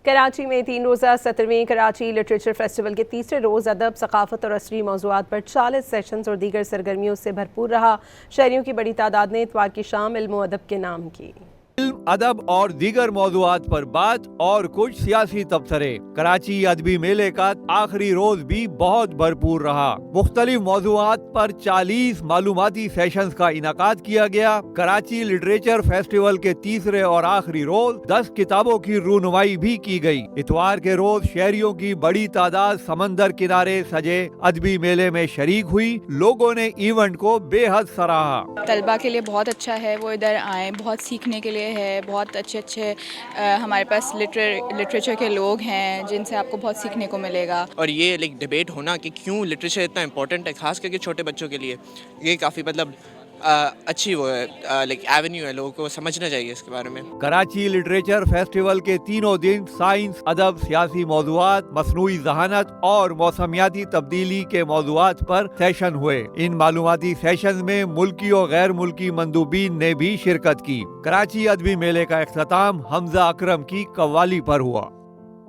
کراچی میں 3 روزہ 17ویں Karachi literature festival کے تیسرے روز ادب، ثقافت اور عصری موضوعات پر 40 سیشنز اور دیگر سرگرمیوں سے بھرپور رہا۔ شہریوں کی بڑی تعداد نے اتوار کی شام علم و ادب کے نام کی۔ علم، ادب اور دیگر موضوعات پر بات اور کچھ سیاسی تبصرے۔ کراچی ادبی میلے کا آخری روز بھی بہت بھرپور رہا۔ مختلف موضوعات پر 40 معلوماتی سیشنز کا انعقاد کیا گیا۔ کراچی لٹریچر فیسٹیول کے تیسرے اور آخری روز 10 کتابوں کی رونمائی بھی کی گئی۔ اتوار کے روز شہریوں کی بڑی تعداد سمندر کنارے سجے ادبی میلے میں شریک ہوئی۔ لوگوں نے ایونٹ کو بے حد سراہا۔ طلبہ کے لیے بہت اچھا ہے، وہ ادھر آئیں، بہت سیکھنے کے لیے ہے، بہت اچھے ہمارے پاس لٹریچر کے لوگ ہیں جن سے آپ کو بہت سیکھنے کو ملے گا۔ اور یہ ڈیبیٹ ہونا کہ کیوں لٹریچر اتنا امپورٹنٹ ہے، خاص کر کے چھوٹے بچوں کے لیے، یہ کافی اچھی وہ ہے ایونیو ہے، لوگوں کو سمجھنا چاہیے اس کے بارے میں۔ کراچی لٹریچر فیسٹیول کے تینوں دن سائنس، ادب، سیاسی موضوعات، مصنوعی ذہانت اور موسمیاتی تبدیلی کے موضوعات پر سیشن ہوئے۔ ان معلوماتی سیشن میں ملکی اور غیر ملکی مندوبین نے بھی شرکت کی۔ کراچی ادبی میلے کا اختتام حمزہ اکرم کی قوالی پر ہوا۔